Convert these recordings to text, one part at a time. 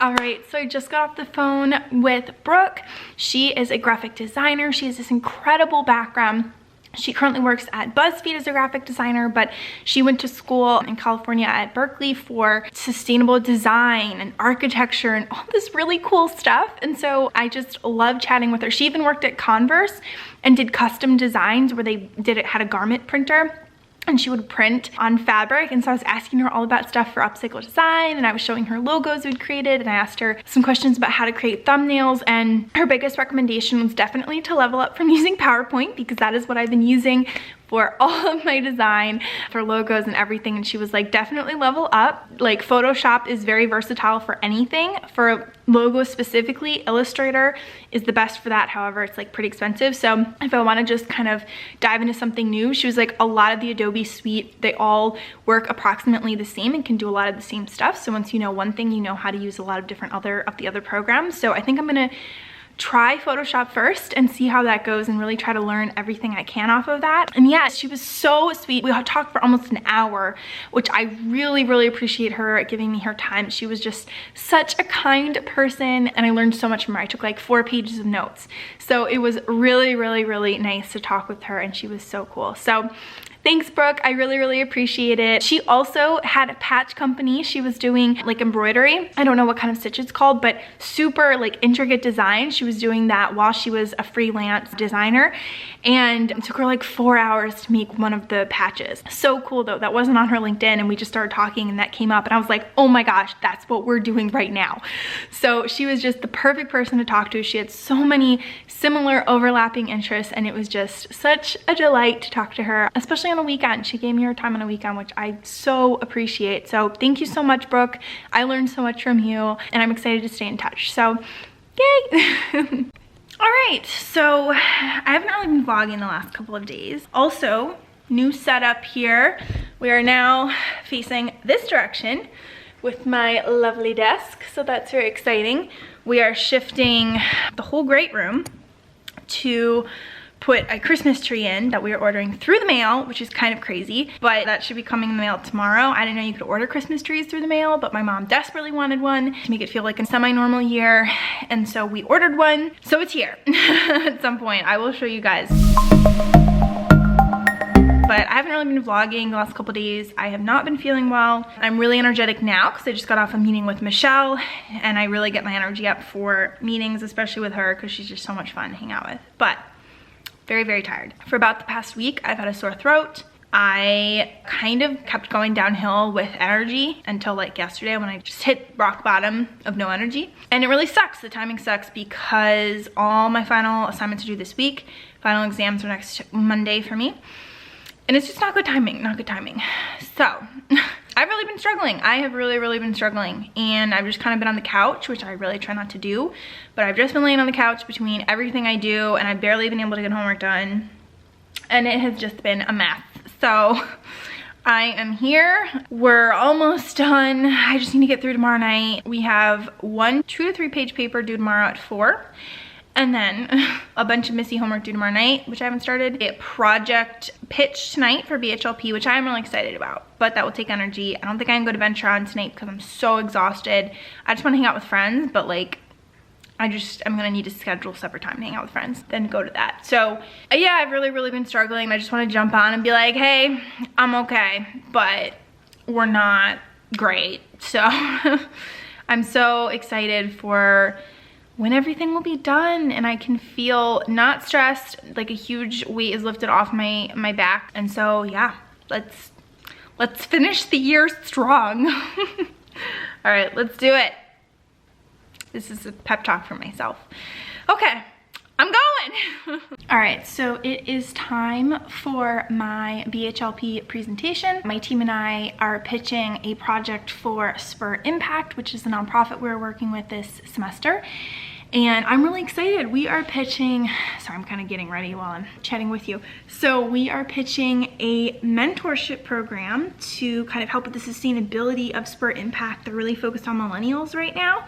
All right, so I just got off the phone with Brooke. She is a graphic designer. She has this incredible background. She currently works at Buzzfeed as a graphic designer, but she went to school in California at Berkeley for sustainable design and architecture and all this really cool stuff. And so I just love chatting with her. She even worked at Converse and did custom designs where they had a garment printer. And she would print on fabric. And so I was asking her all about stuff for upcycle design, and I was showing her logos we'd created, and I asked her some questions about how to create thumbnails. And her biggest recommendation was definitely to level up from using PowerPoint, because that is what I've been using for all of my design for logos and everything. And she was like, definitely level up. Like, Photoshop is very versatile for anything. For logos specifically, Illustrator is the best for that. However, it's like pretty expensive. So if I want to just kind of dive into something new, she was like, a lot of the Adobe suite, they all work approximately the same and can do a lot of the same stuff. So once you know one thing, you know how to use a lot of different other programs. So I think I'm gonna try Photoshop first and see how that goes and really try to learn everything I can off of that. And yeah, she was so sweet. We talked for almost an hour, which I really, really appreciate her giving me her time. She was just such a kind person, and I learned so much from her. I took like 4 pages of notes. So it was really, really, really nice to talk with her, and she was so cool. So thanks, Brooke. I really, really appreciate it. She also had a patch company. She was doing like embroidery. I don't know what kind of stitch it's called, but super like intricate design. She was doing that while she was a freelance designer, and it took her like 4 hours to make one of the patches. So cool though. That wasn't on her LinkedIn, and we just started talking and that came up, and I was like, oh my gosh, that's what we're doing right now. So she was just the perfect person to talk to. She had so many similar overlapping interests, and it was just such a delight to talk to her, especially on a weekend. She gave me her time on a weekend, which I so appreciate. So thank you so much, Brooke. I learned so much from you, and I'm excited to stay in touch. So yay. All right, so I haven't really been vlogging the last couple of days. Also, new setup here. We are now facing this direction with my lovely desk, so that's very exciting. We are shifting the whole great room to put a Christmas tree in that we are ordering through the mail, which is kind of crazy, but that should be coming in the mail tomorrow. I didn't know you could order Christmas trees through the mail, but my mom desperately wanted one to make it feel like a semi-normal year, and so we ordered one. So it's here at some point. I will show you guys. But I haven't really been vlogging the last couple days. I have not been feeling well. I'm really energetic now because I just got off a meeting with Michelle, and I really get my energy up for meetings, especially with her, because she's just so much fun to hang out with. But very, very tired. For about the past week, I've had a sore throat. I kind of kept going downhill with energy until like yesterday when I just hit rock bottom of no energy. And it really sucks. The timing sucks because all my final assignments are due this week. Final exams are next Monday for me. And it's just not good timing, not good timing. So I've really been struggling. I have really, really been struggling. And I've just kind of been on the couch, which I really try not to do. But I've just been laying on the couch between everything I do, and I've barely been able to get homework done. And it has just been a mess. So I am here. We're almost done. I just need to get through tomorrow night. We have one 2 to 3 page paper due tomorrow at 4. And then a bunch of Missy homework due tomorrow night, which I haven't started. A project pitch tonight for BHLP, which I'm really excited about, but that will take energy. I don't think I can go to Venture On tonight because I'm so exhausted. I just want to hang out with friends, but like, I'm gonna need to schedule separate time to hang out with friends, then go to that. So yeah, I've really, really been struggling. I just want to jump on and be like, hey, I'm okay, but we're not great. So I'm so excited for when everything will be done and I can feel not stressed, like a huge weight is lifted off my back. And so yeah, let's finish the year strong. All right, let's do it. This is a pep talk for myself. Okay, I'm going. All right, so it is time for my BHLP presentation. My team and I are pitching a project for Spur Impact, which is the nonprofit we're working with this semester. And I'm really excited. We are pitching, sorry, I'm kind of getting ready while I'm chatting with you. So we are pitching a mentorship program to kind of help with the sustainability of Spur Impact. They're really focused on millennials right now.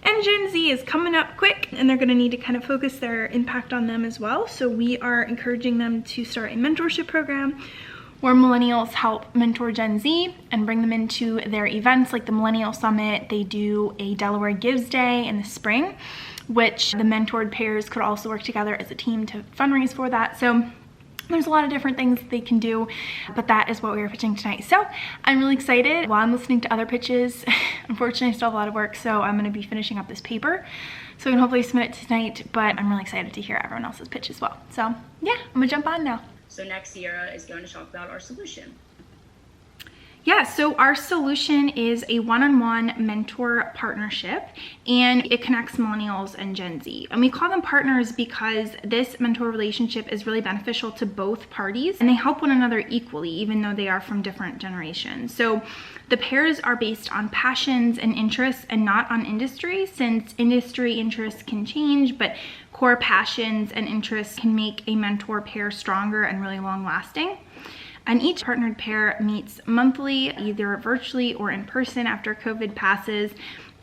And Gen Z is coming up quick, and they're gonna need to kind of focus their impact on them as well. So we are encouraging them to start a mentorship program where millennials help mentor Gen Z and bring them into their events like the Millennial Summit. They do a Delaware Gives Day in the spring, which the mentored pairs could also work together as a team to fundraise for that. So there's a lot of different things they can do, but that is what we are pitching tonight. So I'm really excited. While I'm listening to other pitches, unfortunately I still have a lot of work, so I'm going to be finishing up this paper so I can hopefully submit it tonight, but I'm really excited to hear everyone else's pitch as well. So yeah, I'm gonna jump on now. So next, Sierra is going to talk about our solution. Yeah, so our solution is a one-on-one mentor partnership, and it connects millennials and Gen Z. And we call them partners because this mentor relationship is really beneficial to both parties, and they help one another equally, even though they are from different generations. So the pairs are based on passions and interests and not on industry, since industry interests can change, but core passions and interests can make a mentor pair stronger and really long-lasting. And each partnered pair meets monthly, either virtually or in person after COVID passes,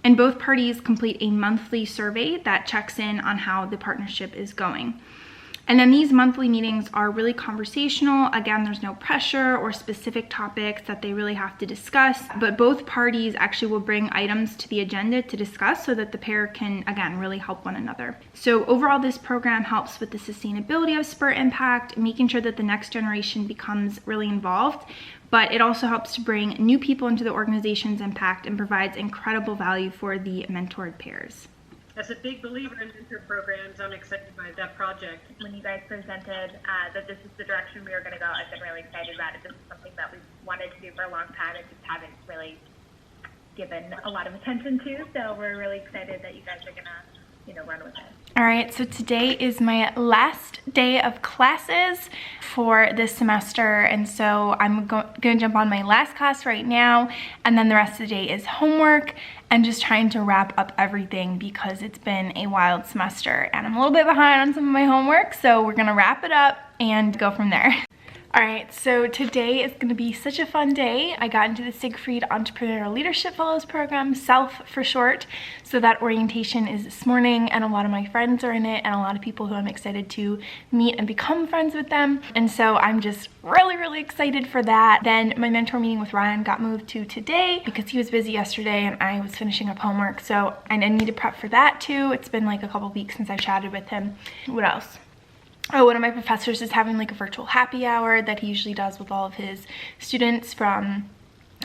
and both parties complete a monthly survey that checks in on how the partnership is going. And then these monthly meetings are really conversational. Again, there's no pressure or specific topics that they really have to discuss, but both parties actually will bring items to the agenda to discuss so that the pair can, again, really help one another. So overall, this program helps with the sustainability of Spur Impact, making sure that the next generation becomes really involved, but it also helps to bring new people into the organization's impact and provides incredible value for the mentored pairs. As a big believer in mentor programs, I'm excited by that project. When you guys presented that this is the direction we were going to go, I've been really excited about it. This is something that we've wanted to do for a long time and just haven't really given a lot of attention to. So we're really excited that you guys are going to, run with it. All right, so today is my last day of classes for this semester, and so I'm gonna jump on my last class right now, and then the rest of the day is homework and just trying to wrap up everything because it's been a wild semester and I'm a little bit behind on some of my homework, so we're gonna wrap it up and go from there. All right, so today is gonna be such a fun day. I got into the Siegfried Entrepreneurial Leadership Fellows Program, SELF for short. So that orientation is this morning, and a lot of my friends are in it, and a lot of people who I'm excited to meet and become friends with them. And so I'm just really, really excited for that. Then my mentor meeting with Ryan got moved to today because he was busy yesterday and I was finishing up homework. So I need to prep for that too. It's been like a couple weeks since I chatted with him. What else? Oh, one of my professors is having like a virtual happy hour that he usually does with all of his students from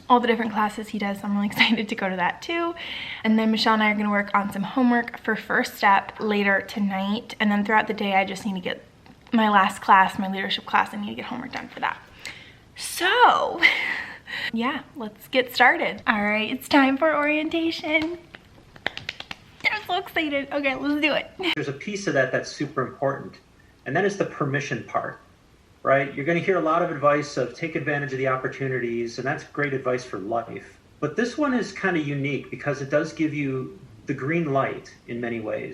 all the different classes he does. So I'm really excited to go to that too. And then Michelle and I are gonna work on some homework for First Step later tonight. And then throughout the day, I just need to get my last class, my leadership class, I need to get homework done for that. So yeah, let's get started. All right, it's time for orientation. I'm so excited. Okay, let's do it. There's a piece of that that's super important. And then it's the permission part, right? You're going to hear a lot of advice of take advantage of the opportunities, and that's great advice for life. But this one is kind of unique because it does give you the green light in many ways.